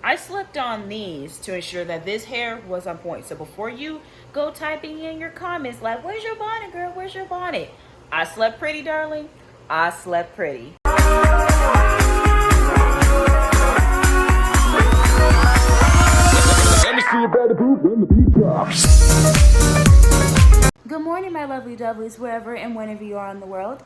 I slept on these to ensure that this hair was on point. So before you go typing in your comments like, where's your bonnet, girl? Where's your bonnet? I slept pretty, darling. I slept pretty. Let me see you better poop when the beat drops. Good morning, my lovely dovelies, wherever and whenever you are in the world.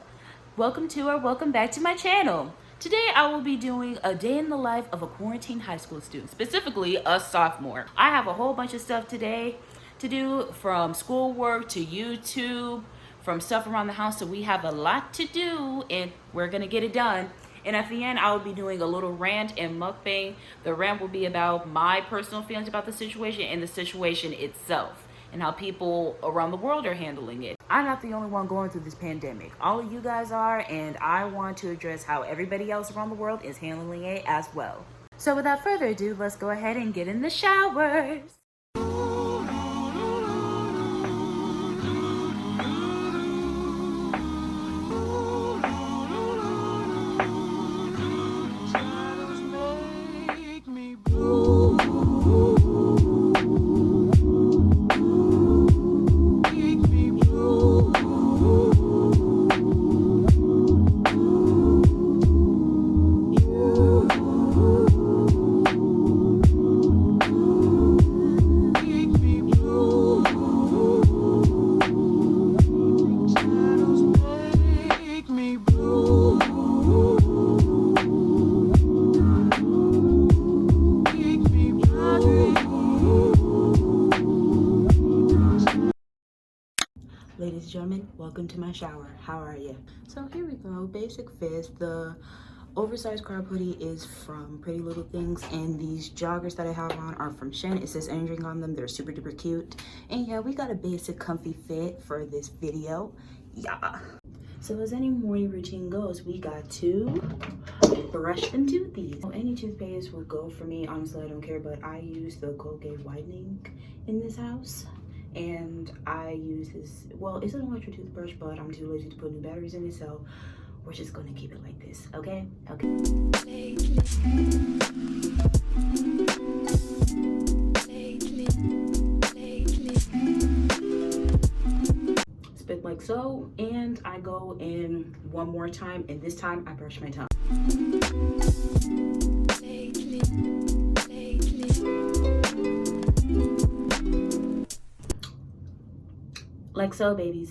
Welcome to or welcome back to my channel. Today I will be doing a day in the life of a quarantined high school student, specifically a sophomore. I have a whole bunch of stuff today to do, from schoolwork to YouTube, from stuff around the house, so we have a lot to do and we're gonna get it done. And at the end, I will be doing a little rant and mukbang. The rant will be about my personal feelings about the situation and the situation itself, and how people around the world are handling it. I'm not the only one going through this pandemic. All of you guys are, and I want to address how everybody else around the world is handling it as well. So without further ado, let's go ahead and get in the showers. Ladies and gentlemen, welcome to my shower. How are you? So here we go, basic fits. The oversized crop hoodie is from Pretty Little Things, and these joggers that I have on are from Shein. It says anything on them. They're super duper cute. And yeah, we got a basic comfy fit for this video. Yeah. So as any morning routine goes, we got to brush them toothies. Any toothpaste would go for me. Honestly, I don't care, but I use the Colgate whitening in this house. And I use this, well, it's an electric toothbrush, but I'm too lazy to put new batteries in it, so we're just gonna keep it like this, okay? Okay. Spit like so, and I go in one more time, and this time I brush my tongue. Like so, babies.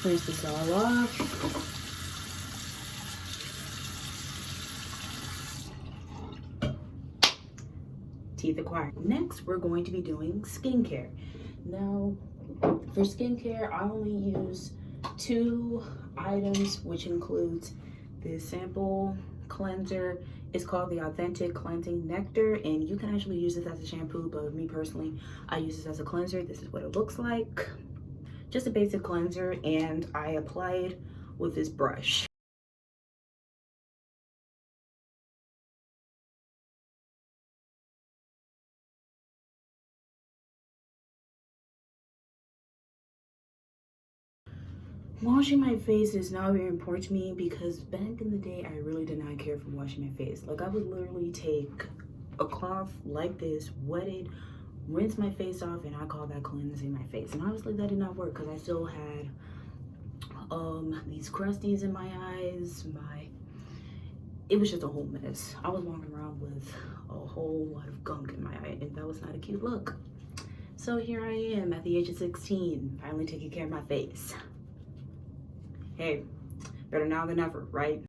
Rinse this all off. Teeth acquired. Next, we're going to be doing skincare. Now, for skincare, I only use 2 items, which includes this sample cleanser. It's called the Authentic Cleansing Nectar, and you can actually use this as a shampoo, but me personally, I use this as a cleanser. This is what it looks like. Just a basic cleanser, and I apply it with this brush. Washing my face is now very important to me, because back in the day, I really did not care for washing my face. Like, I would literally take a cloth like this, wet it, rinse my face off, and I call that cleansing my face. And honestly, that did not work, because I still had these crusties in my eyes. It was just a whole mess. I was walking around with a whole lot of gunk in my eye, and that was not a cute look. So here I am at the age of 16, finally taking care of my face. Hey, better now than ever, right?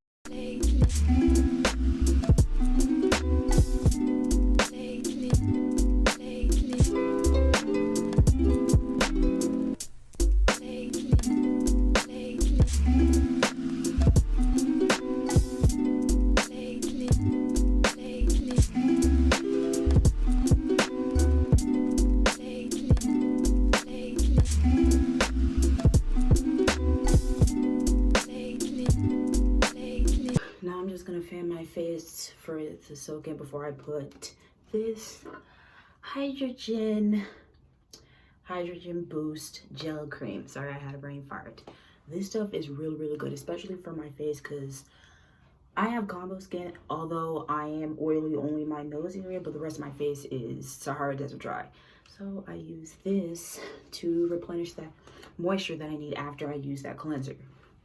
Face for it to soak in before I put this hydrogen boost gel cream. Sorry, I had a brain fart. This stuff is really good, especially for my face, because I have combo skin, although I am oily only in my nose area, but the rest of my face is Sahara Desert dry. So I use this to replenish that moisture that I need after I use that cleanser.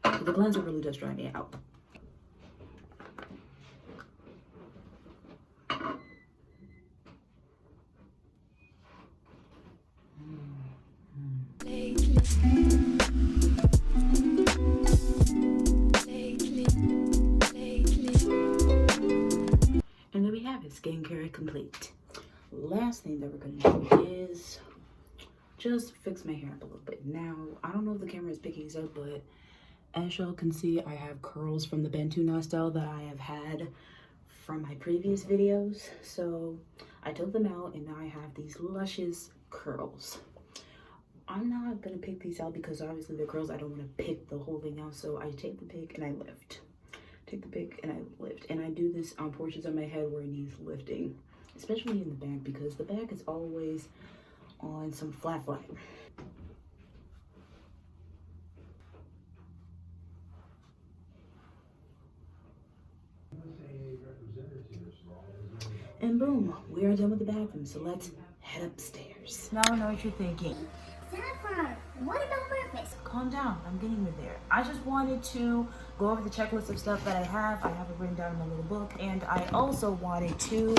The cleanser really does dry me out. And there we have it, skincare complete. Last thing that we're gonna do is just fix my hair up a little bit. Now, I don't know if the camera is picking this up, but as y'all can see, I have curls from the Bantu style that I have had from my previous videos. So I took them out and now I have these luscious curls. I'm not gonna pick these out because obviously they're curls. I don't want to pick the whole thing out. So I take the pick and I lift. Take the pick and I lift. And I do this on portions of my head where it needs lifting, especially in the back because the back is always on some flat. And boom, we are done with the bathroom, so let's head upstairs. Now I know what you're thinking. Saffron, what about breakfast? Calm down, I'm getting you there. I just wanted to go over the checklist of stuff that I have. I have it written down in my little book, and I also wanted to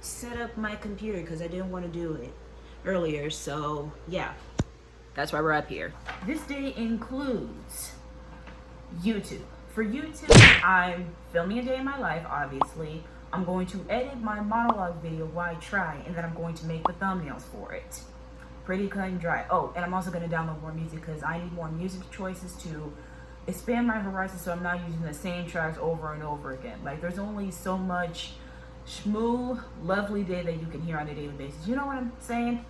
set up my computer because I didn't want to do it earlier, so yeah, that's why we're up here. This day includes YouTube. For YouTube, I'm filming a day in my life, obviously. I'm going to edit my monologue video while I try, and then I'm going to make the thumbnails for it. Pretty cut and dry. Oh, and I'm also going to download more music because I need more music choices to expand my horizons so I'm not using the same tracks over and over again. Like, there's only so much schmoo, lovely day that you can hear on a daily basis. You know what I'm saying?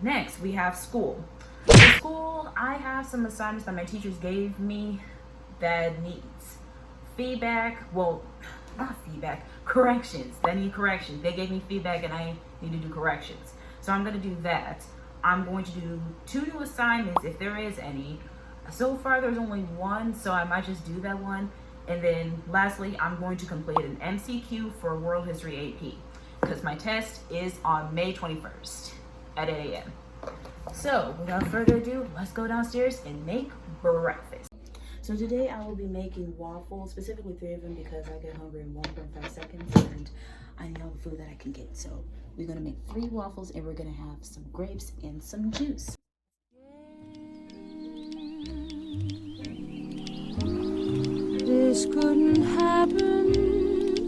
Next, we have school. For school, I have some assignments that my teachers gave me that needs feedback. Well, not feedback, corrections. That need corrections. They gave me feedback and I need to do corrections. So I'm going to do that. I'm going to do 2 new assignments if there is any. So far there's only one, so I might just do that one. And then lastly, I'm going to complete an MCQ for World History AP because my test is on May 21st at 8 a.m. So without further ado, let's go downstairs and make breakfast. So today I will be making waffles, specifically 3 of them because I get hungry in 1.5 seconds and I need all the food that I can get. So we're gonna make 3 waffles and we're gonna have some grapes and some juice. This couldn't happen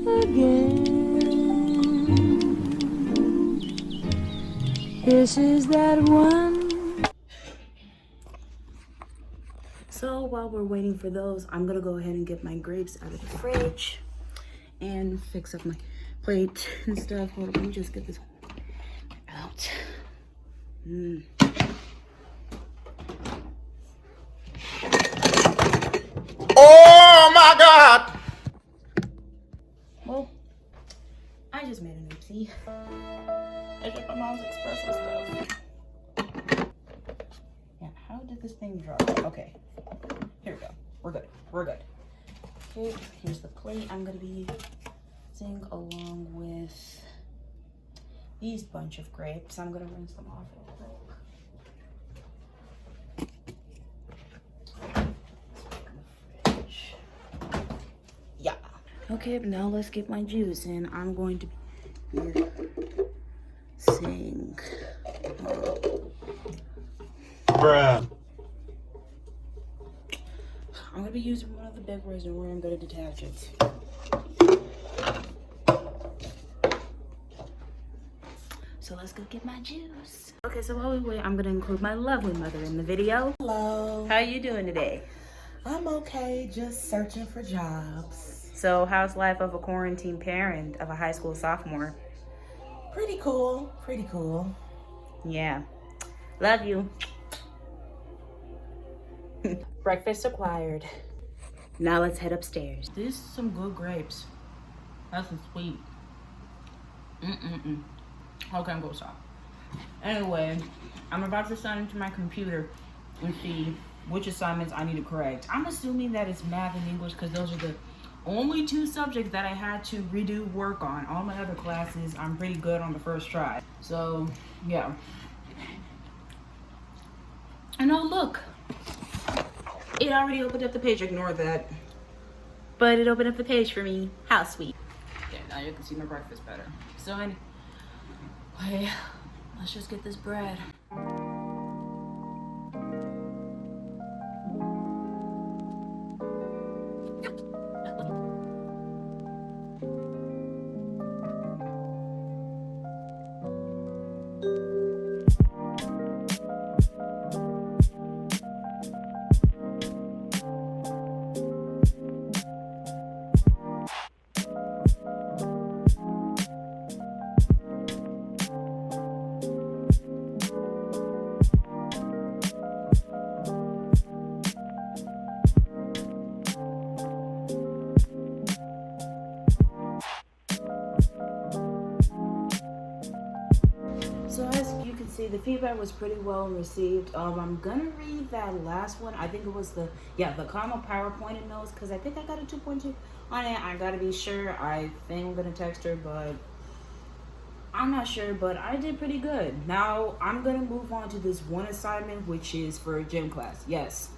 again. This is that one. So while we're waiting for those, I'm gonna go ahead and get my grapes out of the fridge and fix up my plate and stuff. Hold on, let me just get this out. Oh my God! Well, I just made an oopsie. I got my mom's espresso stuff. Yeah, how did this thing drop? Okay, here we go. We're good. We're good. Okay, here's the plate I'm gonna be using along with these bunch of grapes. I'm gonna rinse them off real quick. Yeah. Okay, but now let's get my juice, and I'm going to be using Bruh. I'm gonna be using one of the big ones and where I'm gonna detach it. So let's go get my juice. Okay, so while we wait, I'm gonna include my lovely mother in the video. Hello. How you doing today? I'm okay, just searching for jobs. So how's life of a quarantine parent of a high school sophomore? Pretty cool, pretty cool. Yeah. Love you. Breakfast acquired. Now let's head upstairs. These are some good grapes. That's some sweet. Okay, I'm gonna stop. Anyway, I'm about to sign into my computer and see which assignments I need to correct. I'm assuming that it's math and English because those are the Only 2 subjects that I had to redo work on. All my other classes, I'm pretty good on the first try. So, yeah. And oh, look. It already opened up the page. Ignore that. But it opened up the page for me. How sweet. Okay, now you can see my breakfast better. So, anyway, let's just get this bread. So as you can see, the feedback was pretty well received. I'm gonna read that last one. I think it was the comma PowerPoint notes, because I think I got a 2.2 on it. I gotta be sure. I think I'm gonna text her, but I'm not sure. But I did pretty good. Now I'm gonna move on to this one assignment, which is for gym class. Yes,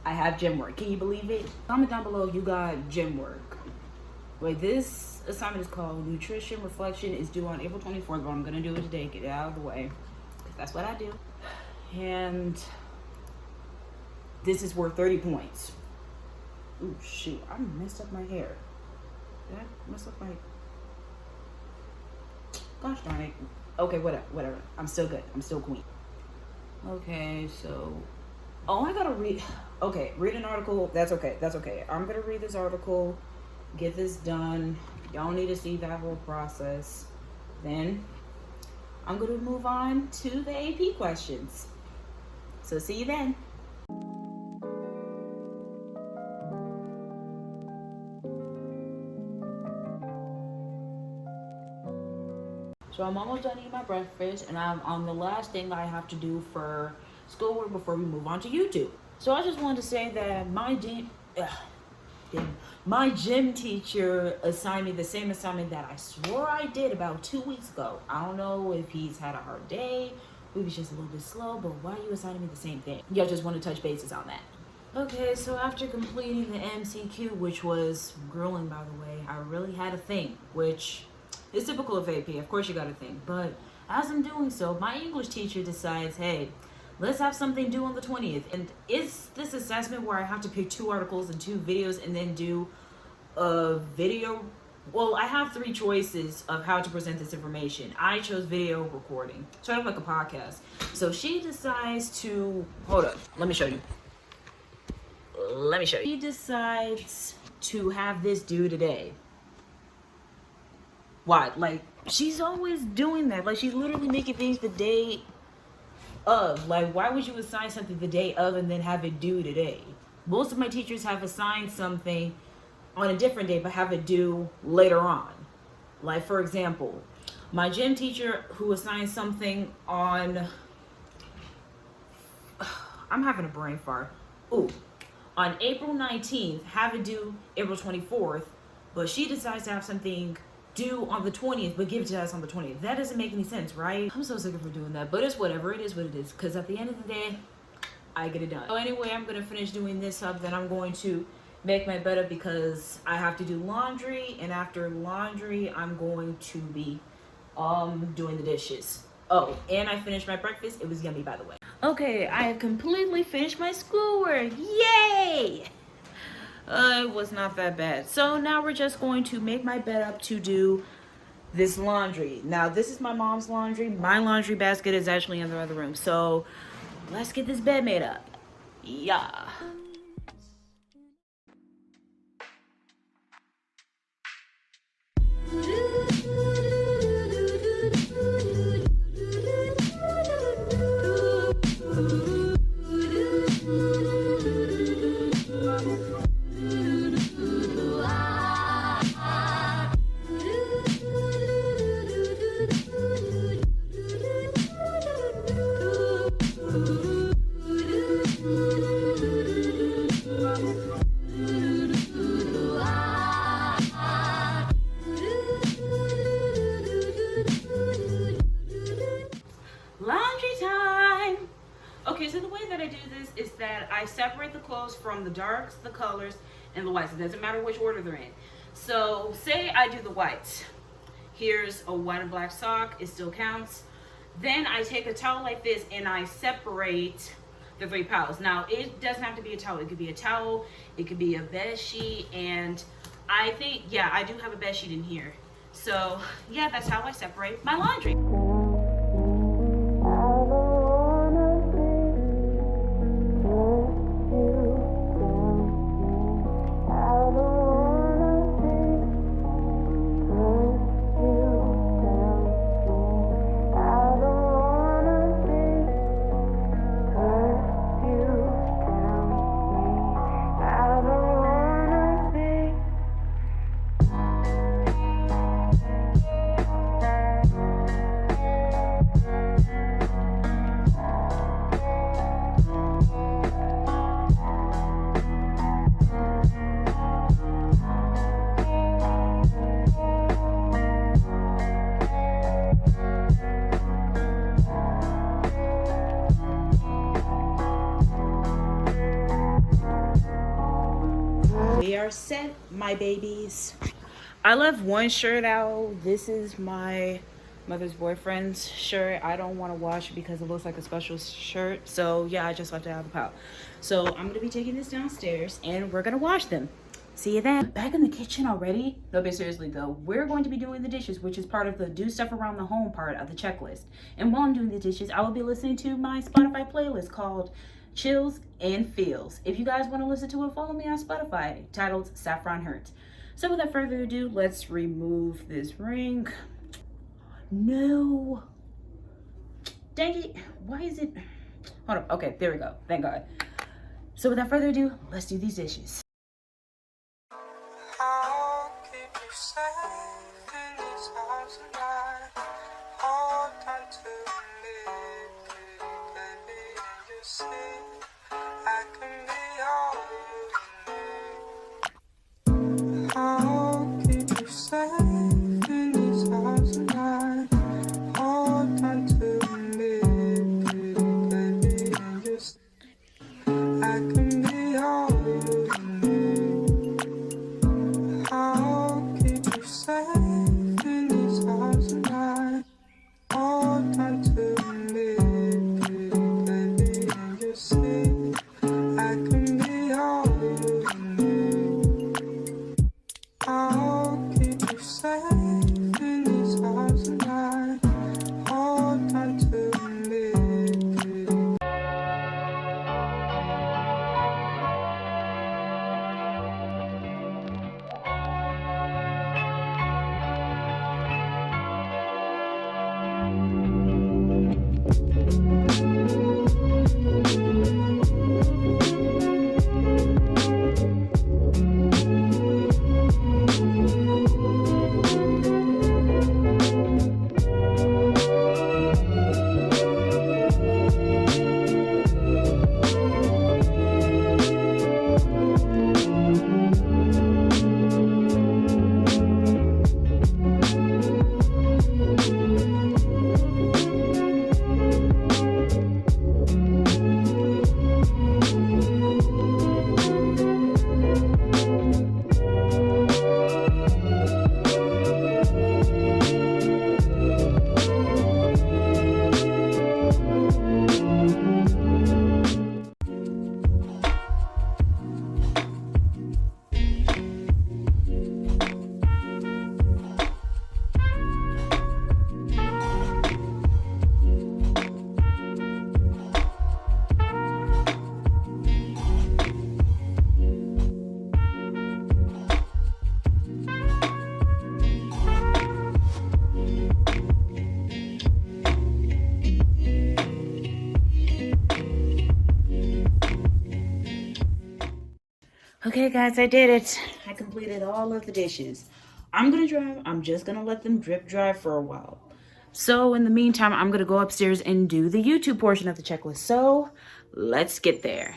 I have gym work. Can you believe it? Comment down below if you got gym work. Wait, this assignment is called Nutrition Reflection. Is due on April 24th, but I'm gonna do it today. Get it out of the way, because that's what I do. And this is worth 30 points. Ooh, shoot, I messed up my hair. Did I mess up my... Gosh darn it. Okay, whatever. I'm still good. I'm still queen. Okay, so... Oh, I gotta read... Okay, read an article. That's okay. I'm gonna read this article. Get this done. Y'all need to see that whole process. Then I'm going to move on to the AP questions. So see you then. So I'm almost done eating my breakfast, and I'm on the last thing that I have to do for schoolwork before we move on to YouTube. So I just wanted to say that my gym teacher assigned me the same assignment that I swore I did about 2 weeks ago. I don't know if he's had a hard day, maybe he's just a little bit slow, but why are you assigning me the same thing? Y'all just want to touch bases on that. Okay, so after completing the MCQ, which was grueling by the way, I really had a thing, which is typical of AP. Of course you got a thing, but as I'm doing so, my English teacher decides, hey, let's have something due on the 20th. And it's this assessment where I have to pick 2 articles and 2 videos and then do a video. Well, I have 3 choices of how to present this information. I chose video recording, sort of like a podcast. So she decides to, hold up, let me show you. She decides to have this due today. Why? Like, she's always doing that. Like, she's literally making things the day of. Like, why would you assign something the day of and then have it due today? Most of my teachers have assigned something on a different day but have it due later on. Like, for example, my gym teacher who assigned something on I'm having a brain fart. On April 19th, have it due April 24th, but she decides to have something due on the 20th but give it to us on the 20th. That doesn't make any sense, right? I'm so sick of her doing that, but it's whatever. It is what it is, because at the end of the day, I get it done. So anyway, I'm gonna finish doing this up, then I'm going to make my bed up because I have to do laundry, and after laundry I'm going to be doing the dishes. Oh, and I finished my breakfast. It was yummy, by the way. Okay, I have completely finished my schoolwork. Yay! It was not that bad. So now we're just going to make my bed up to do this laundry. Now, this is my mom's laundry. My laundry basket is actually in the other room. So let's get this bed made up. Yeah. I separate the clothes from the darks, the colors, and the whites. It doesn't matter which order they're in. So say I do the whites. Here's a white and black sock. It still counts. Then I take a towel like this and I separate the 3 piles. Now, it doesn't have to be a towel. It could be a towel. It could be a bed sheet. And I think, yeah, I do have a bed sheet in here. So, yeah, that's how I separate my laundry. We are set, my babies. I left one shirt out. This is my mother's boyfriend's shirt. I don't want to wash it because it looks like a special shirt. So yeah, I just left it out of the pile. So I'm going to be taking this downstairs and we're going to wash them. See you then. Back in the kitchen already? No, but seriously though, we're going to be doing the dishes, which is part of the do stuff around the home part of the checklist. And while I'm doing the dishes, I will be listening to my Spotify playlist called Chills and Feels. If you guys want to listen to it, follow me on Spotify, titled Saffron Hurt. So without further ado, let's remove this ring. No. Dang it. Why is it? Hold up. Okay, there we go. Thank God. So without further ado, let's do these dishes. I'll keep you safe in these arms tonight. Hold on to me, pretty baby, and you see I can be all you need. I'll keep you safe in these arms tonight. Hold on to me, pretty baby, and you see I can be all you need. I'll keep you safe in these arms tonight. Hold on to me, pretty baby, and you see I can be all you need. I'll keep you safe in these arms tonight. Hold on to me, pretty. Okay guys, I did it. I completed all of the dishes. I'm just gonna let them drip dry for a while. So in the meantime, I'm gonna go upstairs and do the YouTube portion of the checklist. So let's get there.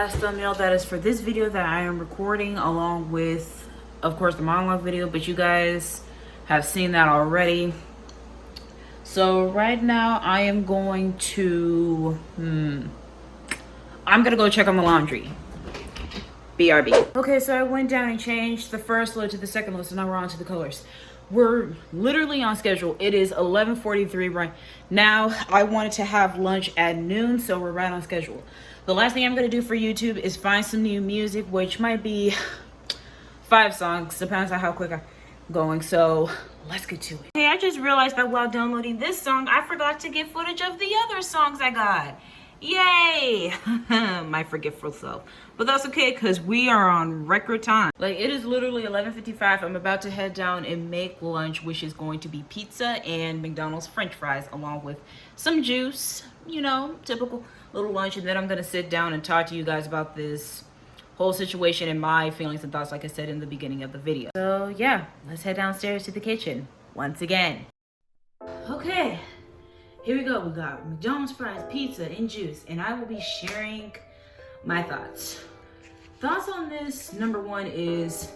last thumbnail. That is for this video that I am recording along with, of course, the monologue video, but you guys have seen that already. So right now I am going to, I'm gonna go check on the laundry. BRB. Okay, so I went down and changed the first load to the second load, so now we're on to the colors. We're literally on schedule. It is 11:43 right now. I wanted to have lunch at noon, so we're right on schedule. The last thing I'm gonna do for YouTube is find some new music, which might be 5 songs, depends on how quick I'm going. So let's get to it. Hey, I just realized that while downloading this song, I forgot to get footage of the other songs I got. Yay! My forgetful self. But that's okay, because we are on record time. Like, it is literally 11:55. I'm about to head down and make lunch, which is going to be pizza and McDonald's French fries, along with some juice. You know, typical little lunch. And then I'm going to sit down and talk to you guys about this whole situation and my feelings and thoughts, like I said in the beginning of the video. So, yeah, let's head downstairs to the kitchen once again. Okay. Here we go. We got McDonald's fries, pizza, and juice, and I will be sharing my thoughts. Thoughts on this, number one, is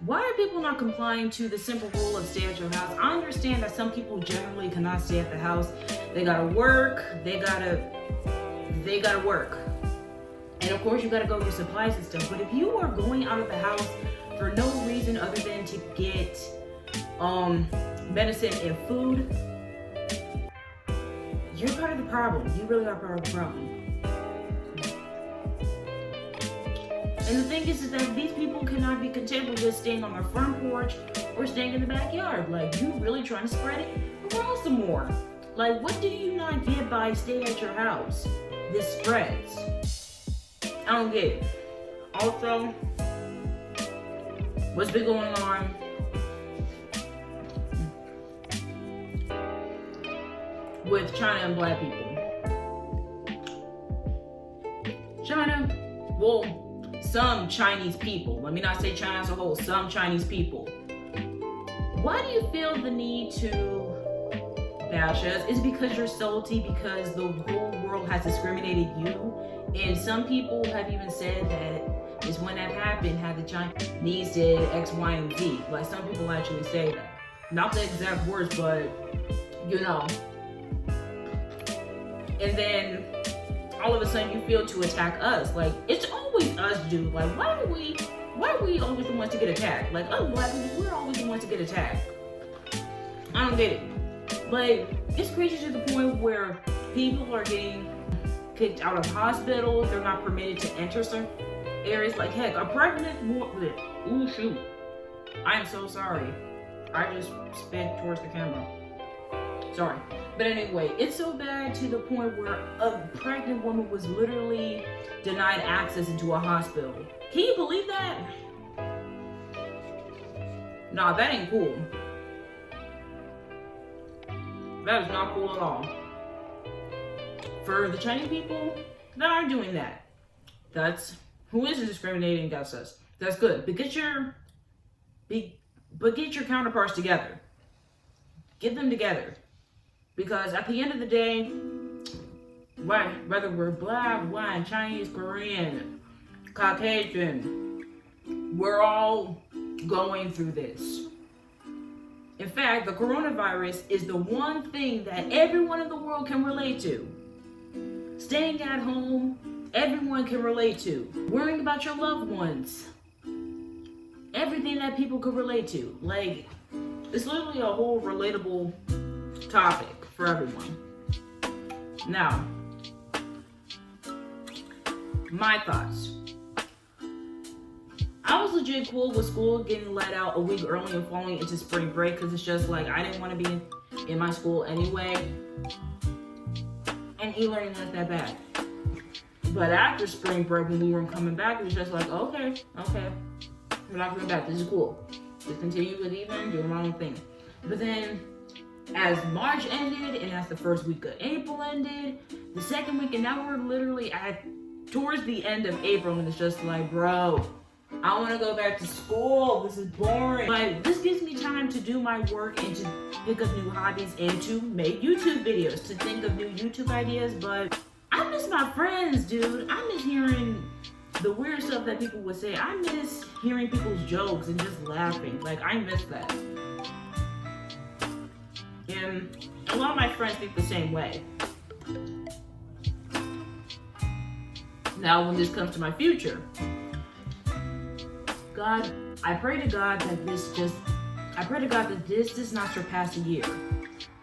why are people not complying to the simple rule of stay at your house? I understand that some people generally cannot stay at the house. They gotta work. They gotta work. And of course, you gotta go get supplies and stuff. But if you are going out of the house for no reason other than to get medicine and food, you're part of the problem. You really are part of the problem. And the thing is that these people cannot be content with just staying on their front porch or staying in the backyard. Like, you really trying to spread it around some more. Like, what do you not get by staying at your house? This spreads. I don't get it. Also, what's been going on with China and black people? China, well, some Chinese people. Let me not say China as a whole, some Chinese people. Why do you feel the need to bash us? Is it because you're salty because the whole world has discriminated you? And some people have even said that is when that happened, had the Chinese did X, Y, and Z. Like, some people actually say that. Not the exact words, but you know. And then all of a sudden you feel to attack us. Like, it's always us, dude. Like, why are we always the ones to get attacked? Like, us black people, we're always the ones to get attacked. I don't get it. Like, it's crazy to the point where people are getting kicked out of hospitals. They're not permitted to enter certain areas. Like, heck, a pregnant woman. Ooh, shoot. I am so sorry. I just spit towards the camera. Sorry. But anyway, it's so bad to the point where a pregnant woman was literally denied access into a hospital. Can you believe that? Nah, that ain't cool. That is not cool at all. For the Chinese people that are doing that, that's who isn't discriminating against us. That's good. But get your counterparts together. Get them together. Because at the end of the day, whether we're black, white, Chinese, Korean, Caucasian, we're all going through this. In fact, the coronavirus is the one thing that everyone in the world can relate to. Staying at home, everyone can relate to. Worrying about your loved ones. Everything that people could relate to. Like, it's literally a whole relatable topic for everyone. Now, my thoughts. I was legit cool with school getting let out a week early and falling into spring break, because it's just like, I didn't want to be in my school anyway. And e-learning wasn't that bad. But after spring break, when we were coming back, it was just like, okay, we're not coming back. This is cool. Just continue with e-learning, doing my own thing. But then, as March ended, and as the first week of April ended, the second week, and now we're literally towards the end of April, and it's just like, bro, I want to go back to school. This is boring. Like, this gives me time to do my work and to pick up new hobbies and to make YouTube videos, to think of new YouTube ideas, but I miss my friends, dude. I miss hearing the weird stuff that people would say. I miss hearing people's jokes and just laughing. Like, I miss that. And a lot of my friends think the same way. Now, when this comes to my future, God, I pray to God that this does not surpass a year.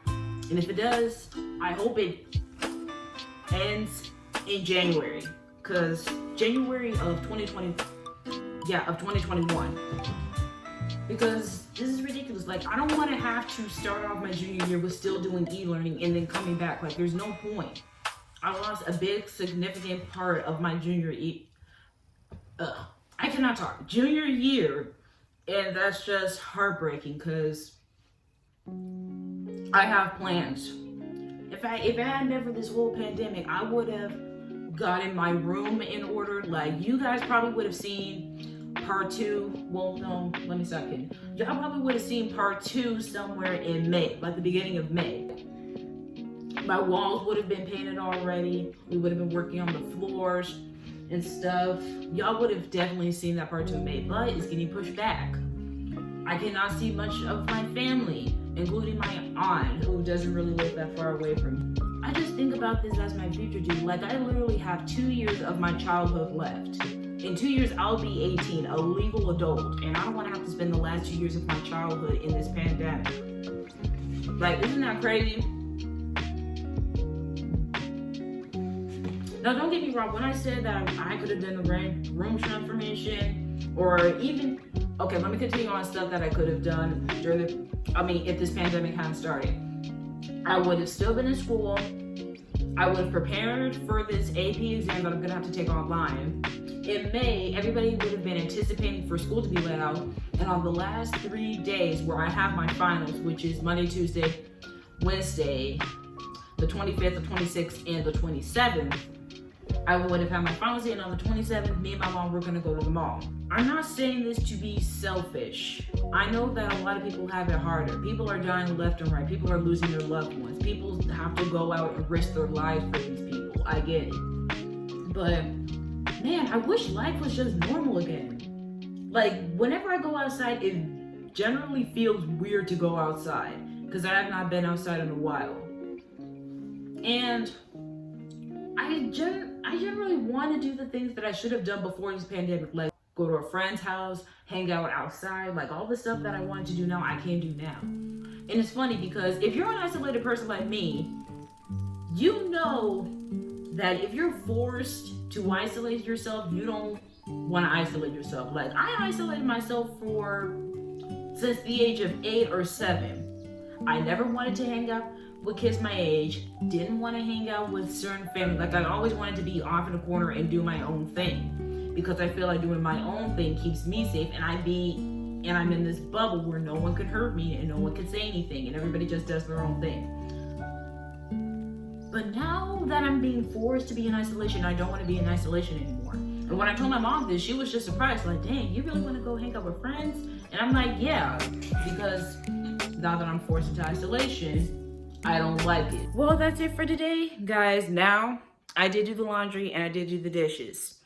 And if it does, I hope it ends in January. Because January of 2021. Because this is ridiculous. Like, I don't want to have to start off my junior year with still doing e-learning and then coming back. Like, there's no point. I lost a big, significant part of my junior junior year, and that's just heartbreaking because I have plans. If it had never this whole pandemic, I would have gotten my room in order. Like, you guys probably would have seen part 2. Well, no, let me stop kidding. Y'all probably would have seen part 2 somewhere in May, like the beginning of May. My walls would have been painted already. We would have been working on the floors and stuff. Y'all would have definitely seen that part 2 in May, but it's getting pushed back. I cannot see much of my family, including my aunt, who doesn't really live that far away from me. I just think about this as my future, dude. Like, I literally have 2 years of my childhood left. In 2 years, I'll be 18, a legal adult, and I don't want to have to spend the last 2 years of my childhood in this pandemic. Like, isn't that crazy? Now, don't get me wrong. When I said that I could have done the room transformation, or even, okay, let me continue on stuff that I could have done if this pandemic hadn't started. I would have still been in school. I would have prepared for this AP exam that I'm gonna have to take online. In May, everybody would have been anticipating for school to be let out. And on the last 3 days where I have my finals, which is Monday, Tuesday, Wednesday, the 25th, the 26th, and the 27th, I would have had my finals day, and on the 27th, me and my mom were gonna go to the mall. I'm not saying this to be selfish. I know that a lot of people have it harder. People are dying left and right. People are losing their loved ones. People have to go out and risk their lives for these people. I get it. But, man, I wish life was just normal again. Like, whenever I go outside, it generally feels weird to go outside because I have not been outside in a while. And I generally want to do the things that I should have done before this pandemic, like go to a friend's house, hang out outside, like all the stuff that I wanted to do now, I can't do now. And it's funny because if you're an isolated person like me, you know that if you're forced to isolate yourself, you don't want to isolate yourself. Like, I isolated myself since the age of 8 or 7. I never wanted to hang out with kids my age, didn't want to hang out with certain family. Like, I always wanted to be off in a corner and do my own thing because I feel like doing my own thing keeps me safe, and I'm in this bubble where no one could hurt me and no one could say anything and everybody just does their own thing. But now that I'm being forced to be in isolation, I don't want to be in isolation anymore. And when I told my mom this, she was just surprised, like, dang, you really want to go hang out with friends? And I'm like, yeah, because now that I'm forced into isolation, I don't like it. Well, that's it for today, guys. Now, I did do the laundry and I did do the dishes.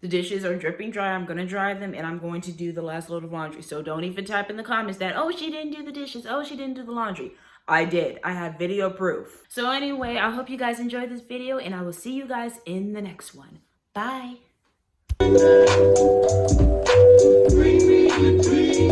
The dishes are dripping dry. I'm going to dry them and I'm going to do the last load of laundry. So don't even type in the comments that, oh, she didn't do the dishes. Oh, she didn't do the laundry. I did. I have video proof. So anyway, I hope you guys enjoyed this video and I will see you guys in the next one. Bye. Bring me a dream.